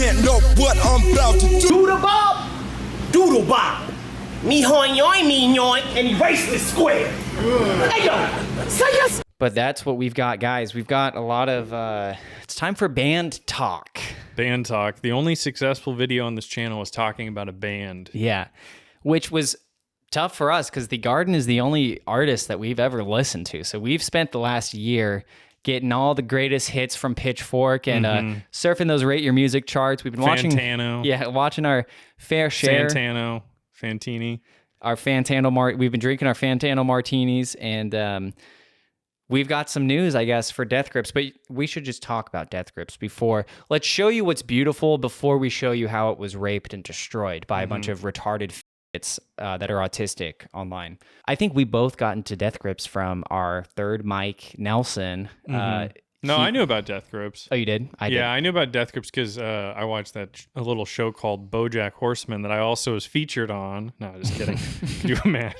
can't know what I'm about to do. Doodle bob, doodle bob. Me hoin yoin, me yoin, and erase the square. Hey yo, say yes. But that's what we've got, guys. We've got a lot of, it's time for band talk. Band talk. The only successful video on this channel was talking about a band. Yeah, which was tough for us because The Garden is the only artist that we've ever listened to. So we've spent the last year getting all the greatest hits from Pitchfork and surfing those Rate Your Music charts. We've been watching our fair share. Fantini. Our we've been drinking our Fantano martinis, and we've got some news, I guess, for Death Grips, but we should just talk about Death Grips before. Let's show you what's beautiful before we show you how it was raped and destroyed by a bunch of retarded that are autistic online. I think we both got into Death Grips from our third Mike, Nelson. I knew about Death Grips. Oh, you did? I did. I knew about Death Grips because I watched a little show called BoJack Horseman that I also was featured on. No, just kidding. Could you imagine?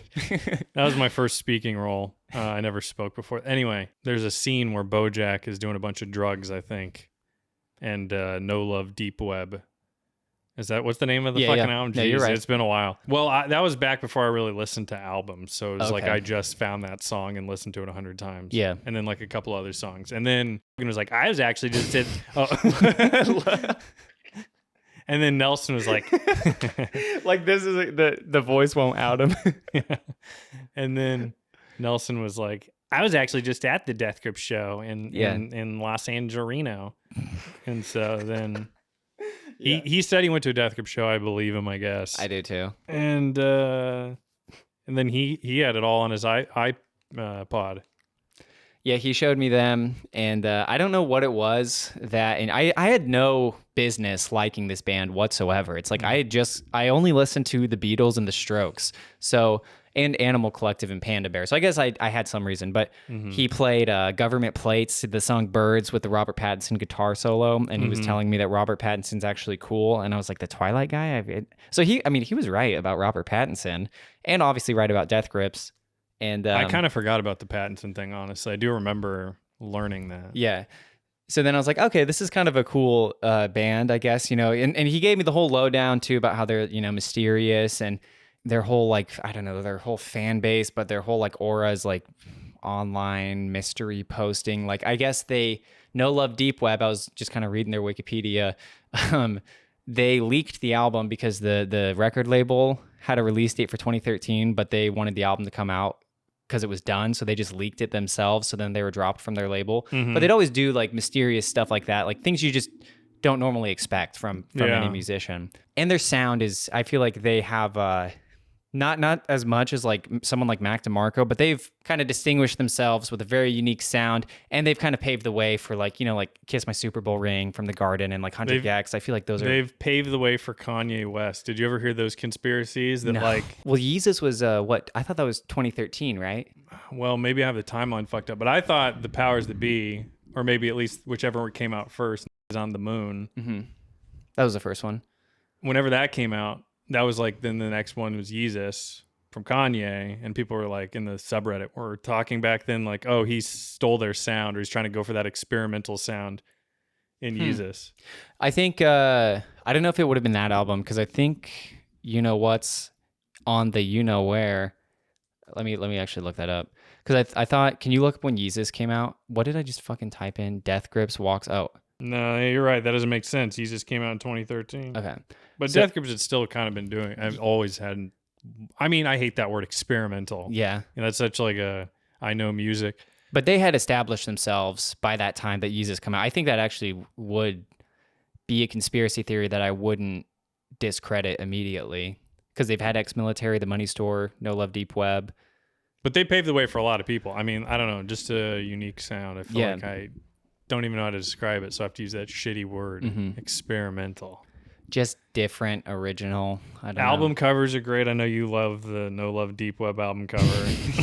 That was my first speaking role. I never spoke before. Anyway, there's a scene where BoJack is doing a bunch of drugs, I think, and No Love Deep Web. What's the name of the fucking album? No, you're right. It's been a while. Well, that was back before I really listened to albums. So it was like I just found that song and listened to it 100 times. Yeah. And then like a couple other songs. And then it was like, I was actually just did. And then Nelson was like, like this is the voice won't out him. Yeah. And then Nelson was like, I was actually just at the Death Grip show in Los Angeles. And so then he said he went to a Death Grip show. I believe him, I guess. I do too. And then he had it all on his iPod. Yeah, he showed me them, and I don't know what it was and I had no business liking this band whatsoever. It's like I only listened to the Beatles and the Strokes, and Animal Collective and Panda Bear. So I guess I had some reason, but he played Government Plates, the song Birds with the Robert Pattinson guitar solo, and he was telling me that Robert Pattinson's actually cool, and I was like, the Twilight guy? So he was right about Robert Pattinson, and obviously right about Death Grips. And I kind of forgot about the Pattinson thing, honestly. I do remember learning that. Yeah. So then I was like, okay, this is kind of a cool band, I guess, and he gave me the whole lowdown too about how they're, mysterious and their whole, their whole fan base, but their whole aura is online mystery posting. I guess No Love Deep Web, I was just kind of reading their Wikipedia. They leaked the album because the record label had a release date for 2013, but they wanted the album to come out because it was done, so they just leaked it themselves, so then they were dropped from their label. But they'd always do mysterious stuff like that, things you just don't normally expect from any musician. And their sound is, I feel like they have not as much as someone like Mac DeMarco, but they've kind of distinguished themselves with a very unique sound, and they've kind of paved the way for Kiss My Super Bowl Ring from The Garden and 100 gecs. I feel like they've paved the way for Kanye West. Did you ever hear those conspiracies that Well, Yeezus was what? I thought that was 2013, right? Well, maybe I have the timeline fucked up, but I thought the powers that be, or maybe at least whichever came out first, is on the moon. That was the first one. Whenever that came out, that was then the next one was Yeezus from Kanye, and people were in the subreddit were talking back then oh, he stole their sound, or he's trying to go for that experimental sound in Yeezus. I think I don't know if it would have been that album, because I think what's on the where. Let me actually look that up, because I thought, can you look up when Yeezus came out? What did I just fucking type in? Death Grips walks out. No, you're right. That doesn't make sense. Yeezus came out in 2013. Okay. But Death Grips has still kind of been doing. I've always had. I mean, I hate that word experimental. Yeah. That's such I know music. But they had established themselves by that time that Yeezus come out. I think that actually would be a conspiracy theory that I wouldn't discredit immediately, because they've had Ex-Military, The Money Store, No Love Deep Web. But they paved the way for a lot of people. I mean, I don't know, just a unique sound. I feel like I don't even know how to describe it, so I have to use that shitty word, experimental. Just different, original. Album covers are great. I know you love the No Love Deep Web album cover.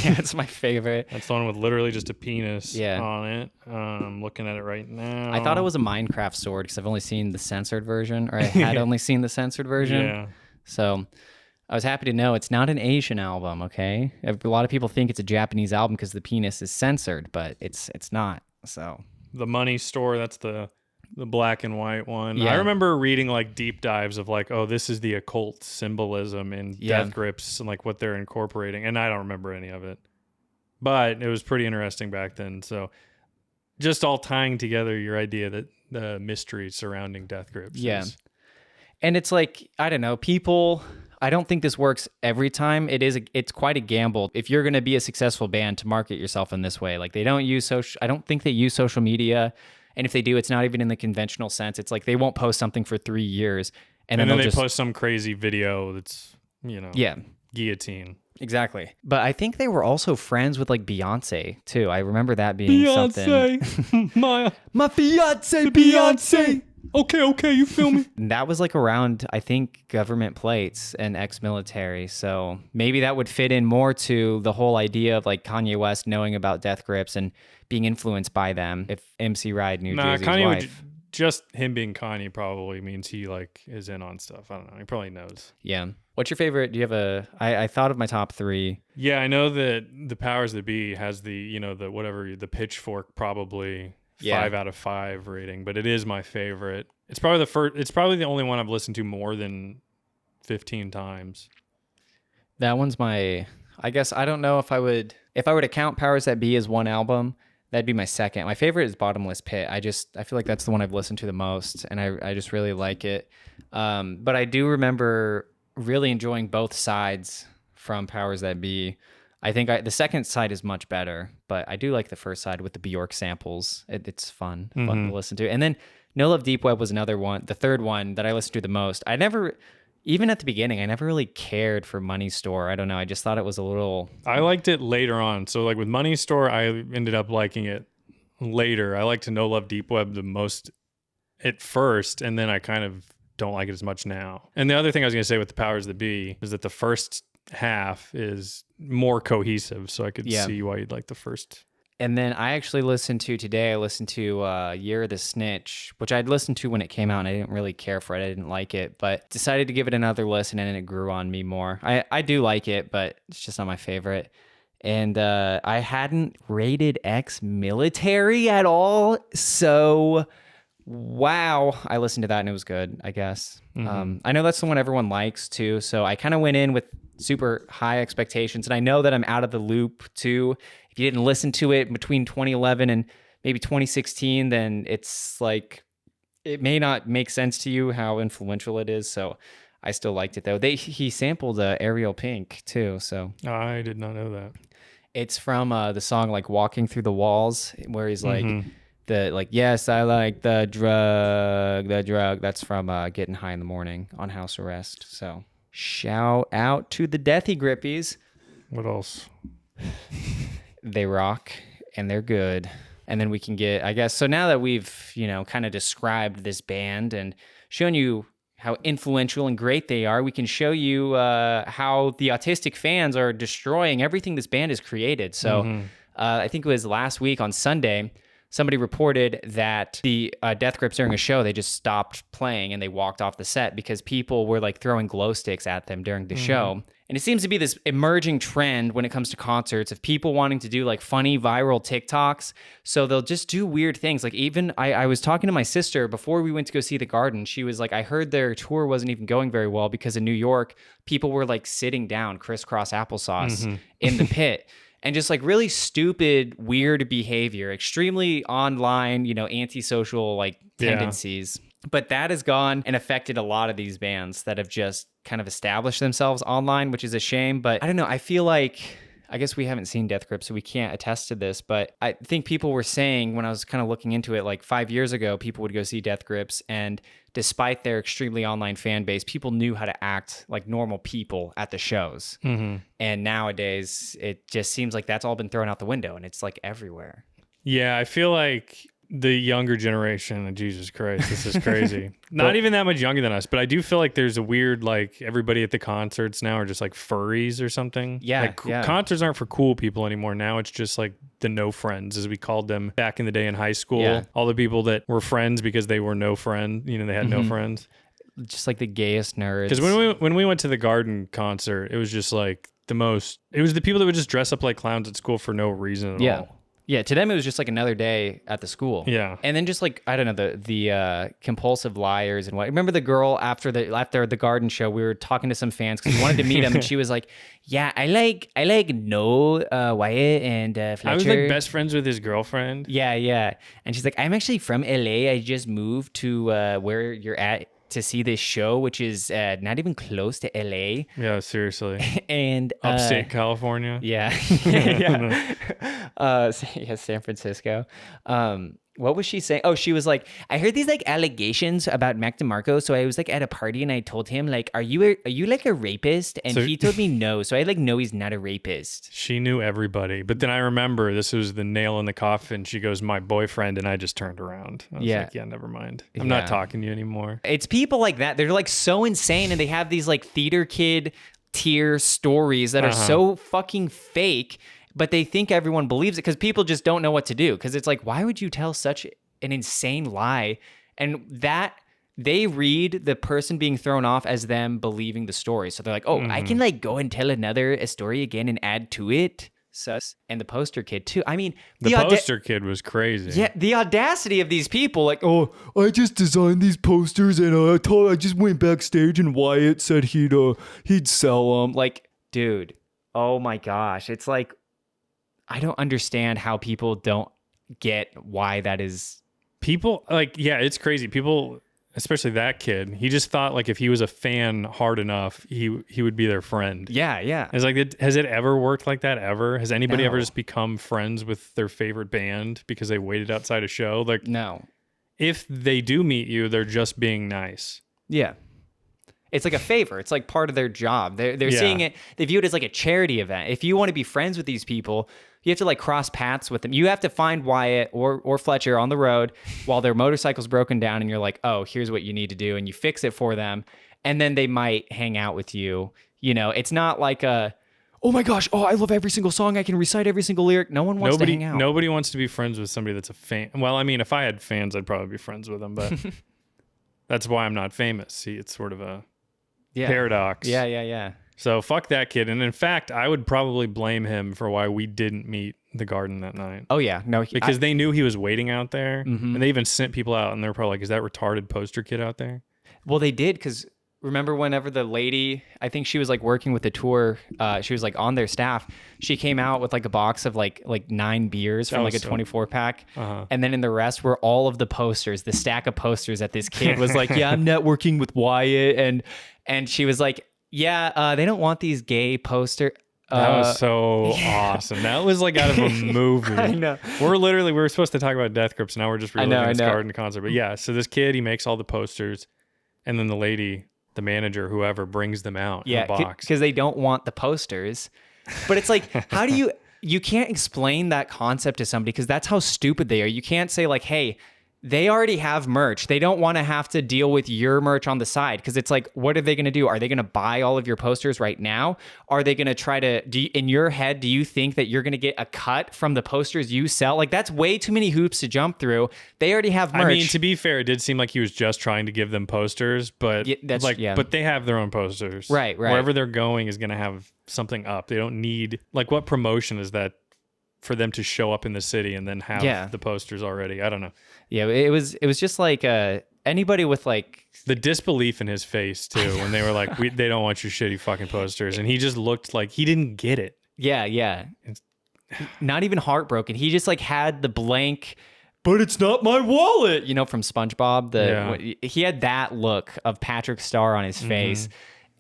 Yeah, it's my favorite. That's the one with literally just a penis on it. I'm looking at it right now. I thought it was a Minecraft sword because I've only seen the censored version, or I had only seen the censored version. Yeah. So I was happy to know it's not an Asian album, okay? A lot of people think it's a Japanese album because the penis is censored, but it's not. So The Money Store, that's the The black and white one. Yeah. I remember reading like deep dives of like, oh, this is the occult symbolism in Death Grips and like what they're incorporating. And I don't remember any of it. But it was pretty interesting back then. So just all tying together your idea that the mystery surrounding Death Grips. Yeah. And it's like, I don't know, people, I don't think this works every time. It's quite a gamble if you're going to be a successful band to market yourself in this way. Like I don't think they use social media. And if they do, it's not even in the conventional sense. It's like they won't post something for 3 years. And then they post some crazy video that's, guillotine. Exactly. But I think they were also friends with like Beyonce too. I remember that being something. my fiance, Beyonce. Okay, you feel me? That was like around, I think, government plates and ex-military. So maybe that would fit in more to the whole idea of like Kanye West knowing about Death Grips and being influenced by them. If MC Ride knew Jay-Z's Kanye wife. Just him being Kanye probably means he like is in on stuff. I don't know. He probably knows. Yeah. What's your favorite? Do you have I thought of my top 3. Yeah, I know that the Powers That Be has the, the pitchfork probably 5 out of 5 rating, but it is my favorite. It's probably the only one I've listened to more than 15 times. That one's I guess I don't know if I were to count Powers That Be as one album, that'd be my second. My favorite is Bottomless Pit. I feel like that's the one I've listened to the most, and I just really like it. But I do remember really enjoying both sides from Powers That Be. I think the second side is much better, but I do like the first side with the Bjork samples. It's fun to listen to. And then No Love Deep Web was another one, the third one that I listened to the most. Even at the beginning, I never really cared for Money Store. I don't know. I just thought it was a little... I liked it later on. So like with Money Store, I ended up liking it later. I liked No Love Deep Web the most at first, and then I kind of don't like it as much now. And the other thing I was going to say with the Powers That Be is that the first half is more cohesive, so I could see why you'd like the first. And then I listened to Year of the Snitch, which I'd listened to when it came out, and I didn't really care for it. I didn't like it, but decided to give it another listen, and it grew on me more. I do like it, but it's just not my favorite. And I hadn't rated ex-military at all, so wow. I listened to that, and it was good, I guess. I know that's the one everyone likes, too, so I kind of went in with super high expectations, and I know that I'm out of the loop, too. If you didn't listen to it between 2011 and maybe 2016, then it's like, it may not make sense to you how influential it is. So I still liked it though. He sampled Ariel Pink too. So I did not know that. It's from the song like Walking Through the Walls, where he's like, yes, I like the drug. That's from Getting High in the Morning on House Arrest. So shout out to the Deathy Grippies. What else? They rock and they're good. And then we can get, I guess, so now that we've, kind of described this band and shown you how influential and great they are, we can show you how the autistic fans are destroying everything this band has created. So I think it was last week on Sunday, somebody reported that the Death Grips during a show, they just stopped playing and they walked off the set because people were like throwing glow sticks at them during the show. And it seems to be this emerging trend when it comes to concerts of people wanting to do like funny viral TikToks. So they'll just do weird things. Like even I was talking to my sister before we went to go see The Garden. She was like, I heard their tour wasn't even going very well because in New York, people were like sitting down crisscross applesauce in the pit. And just like really stupid, weird behavior, extremely online, antisocial like tendencies. But that has gone and affected a lot of these bands that have just kind of established themselves online, which is a shame. But I don't know. I feel like, I guess we haven't seen Death Grip, so we can't attest to this. But I think people were saying when I was kind of looking into it, like 5 years ago, people would go see Death Grips. And despite their extremely online fan base, people knew how to act like normal people at the shows. And nowadays, it just seems like that's all been thrown out the window and it's like everywhere. Yeah, I feel like the younger generation, Jesus Christ, this is crazy. Not even that much younger than us, but I do feel like there's a weird, like everybody at the concerts now are just like furries or something. Yeah, concerts aren't for cool people anymore. Now it's just like the no friends, as we called them back in the day in high school. Yeah. All the people that were friends because they were no friend, they had no friends. Just like the gayest nerds. Because when we went to the Garden concert, it was just like it was the people that would just dress up like clowns at school for no reason at all. Yeah, to them it was just like another day at the school. Yeah. And then just like I don't know the compulsive liars and what. Remember the girl after the garden show? We were talking to some fans because we wanted to meet him, and she was like, "Yeah, I like Noah, Wyatt, and Fletcher." I was like best friends with his girlfriend. Yeah. And she's like, "I'm actually from LA. I just moved to where you're at to see this show, which is not even close to LA." Yeah, seriously. And Upstate California. Yeah. Yeah, San Francisco. What was she saying? Oh, she was like, I heard these like allegations about Mac DeMarco. So I was like at a party and I told him like, are you like a rapist? And he told me no. So I like, no, he's not a rapist. She knew everybody. But then I remember this was the nail in the coffin. She goes, my boyfriend. And I just turned around. I was like, yeah, never mind. I'm not talking to you anymore. It's people like that. They're like so insane. And they have these like theater kid tier stories that are so fucking fake, but they think everyone believes it because people just don't know what to do. Because it's like, why would you tell such an insane lie? And that they read the person being thrown off as them believing the story. So they're like, oh, I can like go and tell a story again and add to it. Sus. And the poster kid too. I mean, the poster kid was crazy. Yeah, the audacity of these people. Like, Oh, I just designed these posters and I just went backstage and Wyatt said he'd sell them. like, dude, oh my gosh. It's like, I don't understand how people don't get why that is. People like, yeah, it's crazy. People, especially that kid, he just thought like if he was a fan hard enough, he would be their friend. Yeah. It's like, has it ever worked like that ever? Has anybody No. ever just become friends with their favorite band because they waited outside a show? Like, No. if they do meet you, they're just being nice. Yeah. It's like a favor. It's like part of their job. They're seeing it. They view it as like a charity event. If you want to be friends with these people, you have to like cross paths with them. You have to find Wyatt or Fletcher on the road while their motorcycle's broken down, and you're like, oh, here's what you need to do, and you fix it for them, and then they might hang out with you. You know, it's not like a, oh my gosh, oh, I love every single song. I can recite every single lyric. No one wants to hang out. Nobody wants to be friends with somebody that's a fan. Well, I mean, if I had fans, I'd probably be friends with them, but that's why I'm not famous. See, it's sort of a paradox. Yeah. So fuck that kid. And in fact, I would probably blame him for why we didn't meet the garden that night. Oh yeah, no, Because they knew he was waiting out there, and they even sent people out, and they're probably like, "Is that retarded poster kid out there?" Well, they did, because remember whenever the lady, I think she was like working with the tour, she was like on their staff. She came out with like a box of like 9 beers from like a 24 pack, and then in the rest were all of the posters, the stack of posters that this kid was like, "Yeah, I'm networking with Wyatt," and she was like, "Yeah, they don't want these gay poster." That was so awesome. That was like out of a movie. I know. We were supposed to talk about Death Grips, and now we're just reliving this garden concert. But yeah, so this kid, he makes all the posters, and then the lady, the manager, whoever, brings them out in a box. Because they don't want the posters. But it's like, how do you can't explain that concept to somebody, because that's how stupid they are. You can't say like, hey, they already have merch. They don't want to have to deal with your merch on the side, because it's like, what are they going to do? Are they going to buy all of your posters right now? Are they going to try to, in your head, do you think that you're going to get a cut from the posters you sell? Like, that's way too many hoops to jump through. They already have merch. I mean, to be fair, it did seem like he was just trying to give them posters, but but they have their own posters. Right. Wherever they're going is going to have something up. They don't need, like, what promotion is that for them to show up in the city and then have the posters already? I don't know. Yeah, it was just like anybody with like the disbelief in his face too when they were like, they don't want your shitty fucking posters, and he just looked like he didn't get it. Yeah. Not even heartbroken. He just like had the blank, But it's not my wallet. you know, from SpongeBob. He had that look of Patrick Star on his face.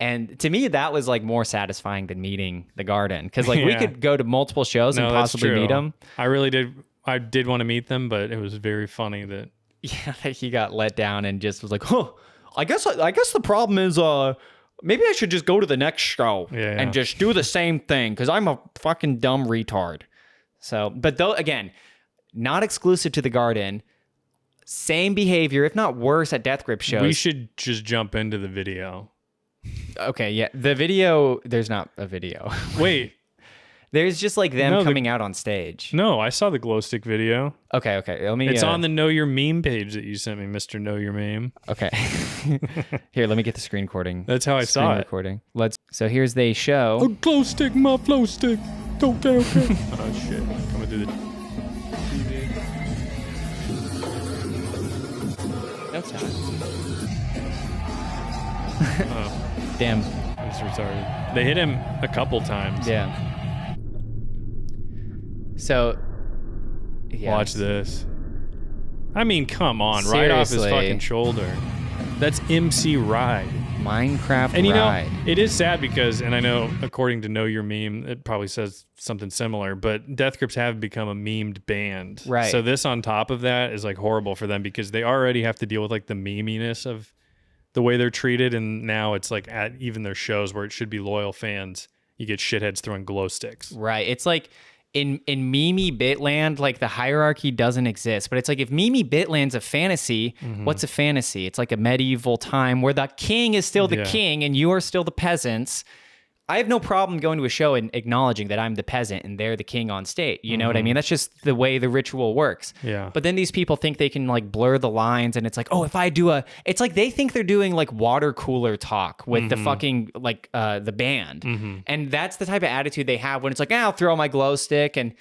And to me, that was like more satisfying than meeting the garden, because like we could go to multiple shows and possibly meet him. I really did. I did want to meet them, but it was very funny that He got let down and just was like, "Huh, I guess the problem is maybe I should just go to the next show and just do the same thing, because I'm a fucking dumb retard." So, but though again, not exclusive to the garden. Same behavior, if not worse, at Death Grip shows. we should just jump into the video. Okay, yeah. The video, there's not a video. Wait. There's just like them coming out on stage. No, I saw the glow stick video. Okay. Let me. It's on the Know Your Meme page that you sent me, Mr. Know Your Meme. Okay. Here, let me get the screen recording. That's how I saw it. Recording. So here's the show. A glow stick, my flow stick. Okay. Oh shit. Coming through the No time. Oh, Damn. he's retarded. They hit him a couple times. Yeah. So, yeah. Watch this. I mean, come on, right off his Seriously. fucking shoulder. That's MC Ride. Minecraft And you ride. know, it is sad because, and I know according to Know Your Meme, it probably says something similar, but Death Grips have become a memed band. Right. So this on top of that is like horrible for them because they already have to deal with like the meminess of the way they're treated. And now it's like at even their shows where it should be loyal fans, you get shitheads throwing glow sticks. Right. It's like in Mimi Bitland, like the hierarchy doesn't exist. But it's like if Mimi Bitland's a fantasy, what's a fantasy? It's like a medieval time where the king is still the Yeah. king and you are still the peasants. I have no problem going to a show and acknowledging that I'm the peasant and they're the king on stage. You know what I mean? That's just the way the ritual works. Yeah. But then these people think they can like blur the lines and it's like, oh, if I do it's like they think they're doing like water cooler talk with the fucking like the band. And that's the type of attitude they have when it's like, I'll throw my glow stick. And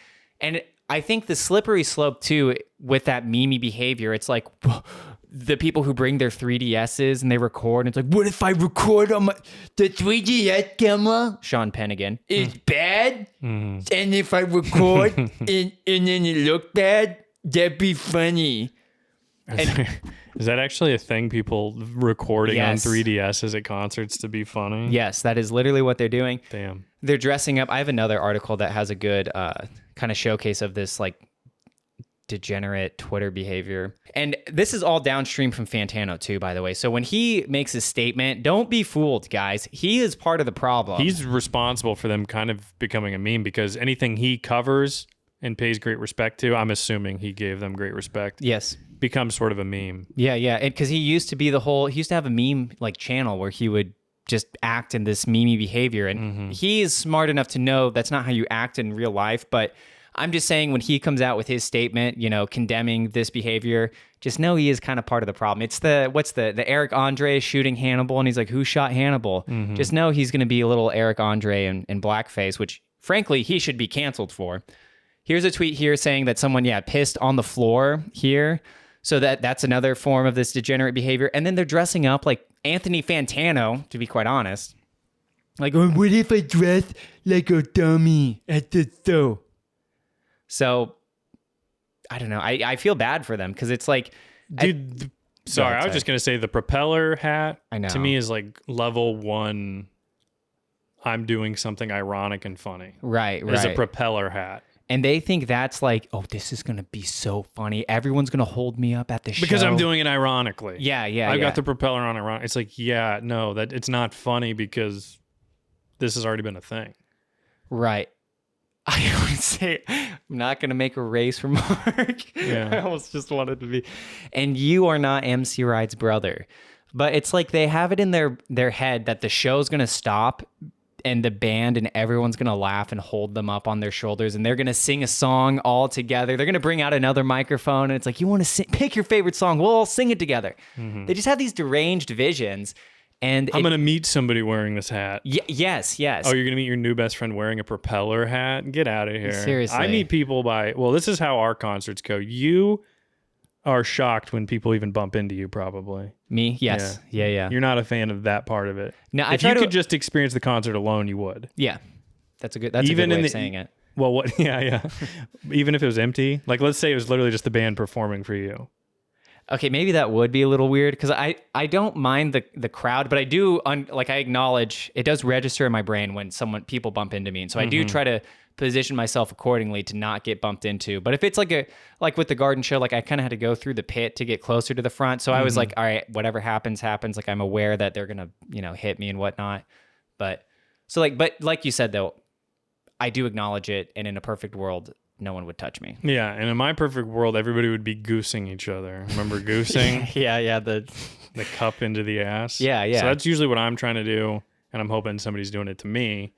I think the slippery slope too with that meme behavior, it's like the people who bring their 3DSs and they record and it's like, what if I record on the 3DS camera? Sean Penn again. It's bad. And if I record and then it look bad, that'd be funny. Is that actually a thing? People recording Yes. on 3DSs at concerts to be funny? Yes, that is literally what they're doing. Damn. They're dressing up. I have another article that has a good kind of showcase of this like degenerate Twitter behavior. And this is all downstream from Fantano too, by the way. So when he makes his statement, don't be fooled, guys. He is part of the problem. He's responsible for them kind of becoming a meme because anything he covers and pays great respect to, I'm assuming he gave them great respect, yes. becomes sort of a meme. Yeah. Because he used to be he used to have a meme like channel where he would just act in this memey behavior. And he is smart enough to know that's not how you act in real life. But I'm just saying when he comes out with his statement, you know, condemning this behavior, just know he is kind of part of the problem. It's the Eric Andre shooting Hannibal and he's like, who shot Hannibal? Just know he's going to be a little Eric Andre in blackface, which frankly, he should be canceled for. Here's a tweet here saying that someone, pissed on the floor here. So that's another form of this degenerate behavior. And then they're dressing up like Anthony Fantano, to be quite honest. Like, oh, what if I dress like a dummy at the show? So, I don't know. I feel bad for them because it's like... Dude, sorry, I was just going to say the propeller hat I know. to me is like level 1, I'm doing something ironic and funny. Right. Is a propeller hat. And they think that's like, oh, this is going to be so funny. Everyone's going to hold me up at the show. Because I'm doing it ironically. Yeah. I've got the propeller on ironic. It's like, no, that it's not funny because this has already been a thing. Right. I would say, I'm not going to make a race for Mark. Yeah. I almost just wanted to be. And you are not MC Ride's brother. But it's like they have it in their head that the show's going to stop and the band and everyone's going to laugh and hold them up on their shoulders and they're going to sing a song all together. They're going to bring out another microphone and it's like, you want to pick your favorite song? We'll all sing it together. They just have these deranged visions. And I'm going to meet somebody wearing this hat. Yes. Oh, you're going to meet your new best friend wearing a propeller hat? Get out of here. Seriously. I meet people this is how our concerts go. You are shocked when people even bump into you, probably. Me? Yes. Yeah. You're not a fan of that part of it. No, if you could just experience the concert alone, you would. Yeah. That's a good way of saying it. Well, what? Yeah. Even if it was empty, like let's say it was literally just the band performing for you. Okay, maybe that would be a little weird because I don't mind the crowd, but I do I acknowledge it does register in my brain when people bump into me, and so I do try to position myself accordingly to not get bumped into. But if it's like with the garden show, like I kind of had to go through the pit to get closer to the front, so I was like, all right, whatever happens. Like I'm aware that they're gonna hit me and whatnot. But like you said though, I do acknowledge it, and in a perfect world, no one would touch me. Yeah, and in my perfect world, everybody would be goosing each other. Remember goosing? Yeah. The cup into the ass. Yeah. So that's usually what I'm trying to do, and I'm hoping somebody's doing it to me.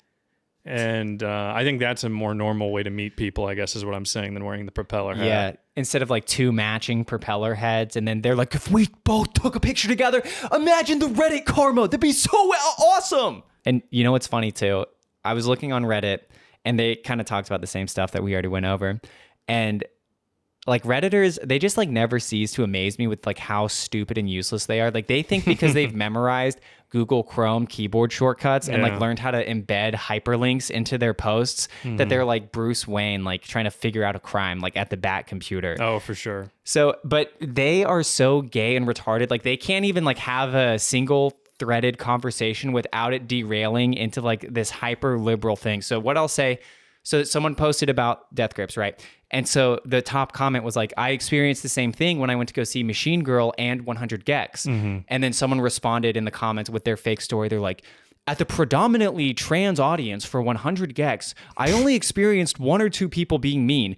And I think that's a more normal way to meet people, I guess is what I'm saying, than wearing the propeller hat. Yeah, instead of like two matching propeller heads, and then they're like, if we both took a picture together, imagine the Reddit karma. That'd be so awesome. And you know what's funny too? I was looking on Reddit, and they kind of talked about the same stuff that we already went over. And like Redditors, they just like never cease to amaze me with like how stupid and useless they are. Like they think because they've memorized Google Chrome keyboard shortcuts and like learned how to embed hyperlinks into their posts that they're like Bruce Wayne, like trying to figure out a crime like at the Bat computer. Oh, for sure. So, but they are so gay and retarded. Like they can't even like have a single threaded conversation without it derailing into like this hyper liberal thing. So what I'll say, so someone posted about death grips, right? And so the top comment was like, I experienced the same thing when I went to go see Machine Girl and 100 gecs. And then someone responded in the comments with their fake story. They're like, at the predominantly trans audience for 100 gecs, I only experienced 1 or 2 people being mean.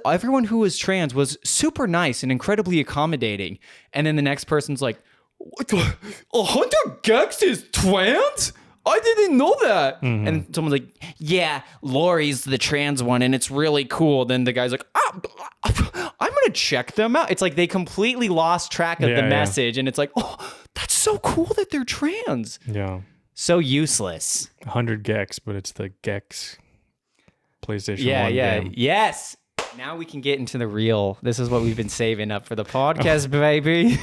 Everyone who was trans was super nice and incredibly accommodating. And then the next person's like, what, 100 gecs is trans? I didn't know that. And someone's like, yeah, Lori's the trans one and it's really cool. Then the guy's like, I'm going to check them out. It's like they completely lost track of the message. And it's like, oh, that's so cool that they're trans. Yeah. So useless. 100 gecs, but it's the gecs PlayStation 1 game. Yes. Now we can get into the real. This is what we've been saving up for the podcast, baby.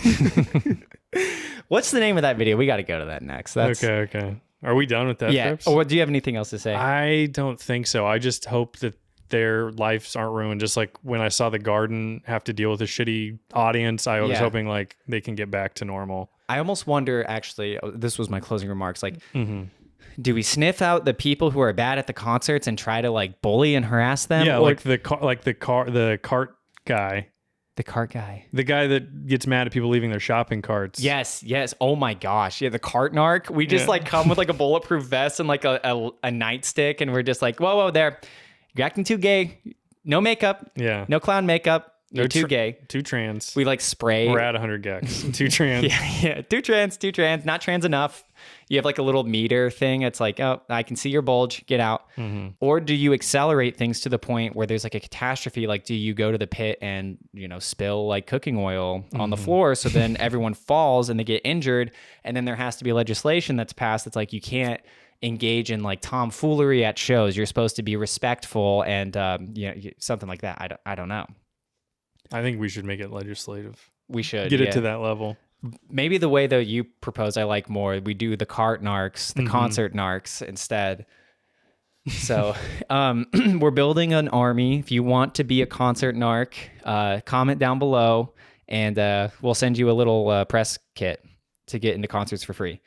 What's the name of that video? We got to go to that next. Okay. Are we done with that? Yeah. Or do you have anything else to say? I don't think so. I just hope that their lives aren't ruined. Just like when I saw The Garden have to deal with a shitty audience, I was hoping like they can get back to normal. I almost wonder, actually, this was my closing remarks, like, do we sniff out the people who are bad at the concerts and try to like bully and harass them? Yeah, like the cart guy. The cart guy. The guy that gets mad at people leaving their shopping carts. Yes. Oh my gosh. Yeah, the cart narc. We just like come with like a bulletproof vest and like a nightstick, and we're just like, whoa, there. You're acting too gay. No makeup. Yeah. No clown makeup. You're too gay. Too trans. We like spray. We're at 100 gecs. Too trans. Yeah. Too trans. Not trans enough. You have like a little meter thing. It's like, oh, I can see your bulge. Get out. Or do you accelerate things to the point where there's like a catastrophe? Like, do you go to the pit and, spill like cooking oil on the floor, so then everyone falls and they get injured, and then there has to be legislation that's passed that's like, you can't engage in like tomfoolery at shows. You're supposed to be respectful and something like that. I don't know. I think we should make it legislative. We should get it to that level. Maybe the way that you propose, I like more. We do the cart narcs, the concert narcs instead. So we're building an army. If you want to be a concert narc, comment down below, and we'll send you a little press kit to get into concerts for free.